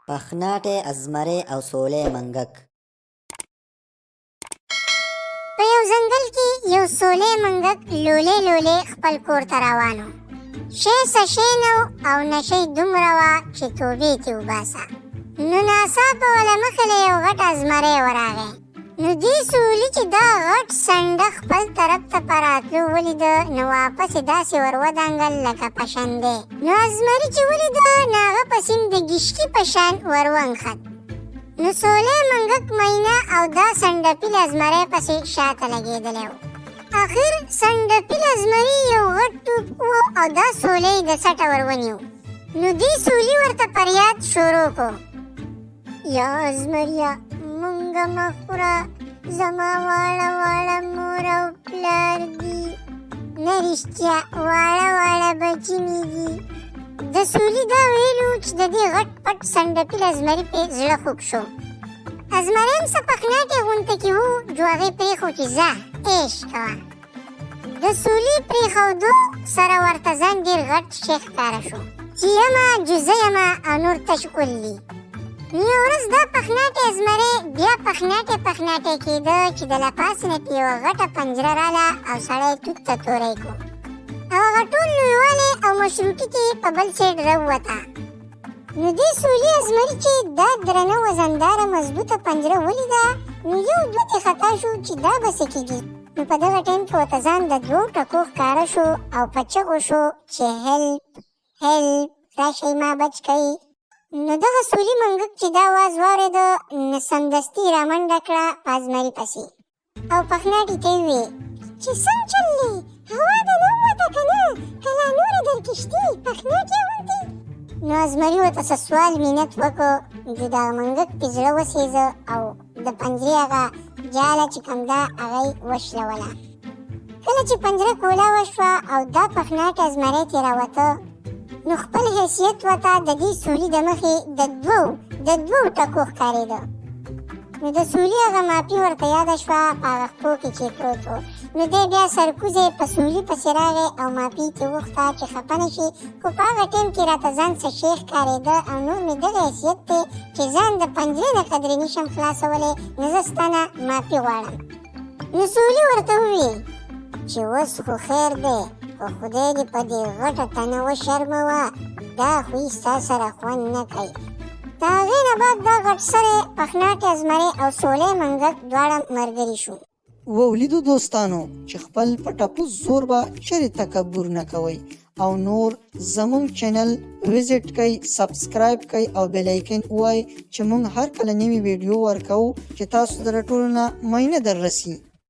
پخناټې ازمرې او سولې منګک. په یو ځنګل کې یو سولې منګک لولې لولې خپل کور ته روان و. شی څه شی نه او نشی دومره وه چې توبې ترې وباسه. نو ناڅاپه وله مخې له یو غټ ازمری ورغی. نو دې سولي چې دا غټ سنډه خپل طرف ته په راتلو ولیده نو واپس یې داسې ور ودانګل لکه پشندی. نو ازمري چې ولیده نو هغه پسې د ګشتي په شان ور ونښت. نو سولې منګک مینا او دا سنډپیل ازمری پسې شاته لګېدلی و. اخر سنډپیل ازمري یو غټ ټوپ و او دا سولې یې د سټه ور ونیو. نو دې سولي ورته فریاد شروع کړو: یا ازمریا مونږه مه خوره، زما واړه واړه مور او پلار دي. نه رښتیا واړه واړه بچي مې دي. د سولي دا ویلو چې د دې غټ پټ سنډپیل ازمري پې زړه خوږ شو. ازمری هم څه پخناټې غونته کې و جو هغې پرېښو چې ځه عیش کوه. د سولي پرېښودو سره ورته ځان ډېر غټ شی ښکاره شو چې یمه جوزه یمه او نور تش ګل دي. نو یو ورځ دا پخناټې ازمری بیا پخناټې کېده چې د له پاسه نه پې یوه غټه پنجره راله او سړی توت ته توری کړو او هغه ټول لویوالی او مشروطي ته په بل سایډ راووته. نو دې سولي ازمري چې دا درنه وزنداره مضبوطه پنجره ولیده نو یو دوت یې خطا شو چې دا به څه کېږي. نو په دغه ټایم کې ورته ځان د دوو ټکو ښکاره شو او په چغو شو چې هیلپ هیلپ راشئ ما بچ کوئ. نو دغه سولي منګک چې دا اواز واورېده نو سمدستي یې رامنډه کړه په ازمري پسې او پخناټي ته یې وویې چې څنګ چل دی هوا ده نه ووته که نه که لا نورې درکې شتې پخناټې غوندې. نو ازمري ورته څه سوال مینت وکړو چې دغه منګک پې زړه وسېزه او د پنجرې هغه جاله چې کوم ده هغه یې وشلوله. کله چې پنجره کولاوه شوه او دا پخناټ ازمری ترې راوته نو خپل حیثیت ورته د دې سولي د مخې د دوو ټکو ښکارېده. نو د سولي هغه ماپي ورته یاده شوه په هغه خپو کې چې پروت و. نو دی بیا سرکوزی په سولي پسې راغی او ماپي ترې وغوښته چې خفه نه شي خو په هغه ټایم کې راته ځان څه شی ښکارېده او نور مې دغه حیثیت دی چې ځان د پنجرې نه قدرې نشم خلاصولی نو زه ستا نه ماپي غواړم. نو سولي ورته وویل چې اوس خو خیر دی خو خدای دې په دې غټه تنه وشرموه دا خو یې ستا سره خوند نه کوي. د هغې نه بعد دا غټ سری پخناټې ازمری او سولې منګک دواړه ملګري شو. ولیدو دوستانو چې خپل په ټپو زور به چرې تکبر نه کوئ او نور زموږ چینل ویزیټ کوئ، سبسکرایب کوئ او بیل آیکن ووایئ چې موږ هر کله نوي ویډیو ورکوو چې تاسو د ټولو نه معاینه در رسي.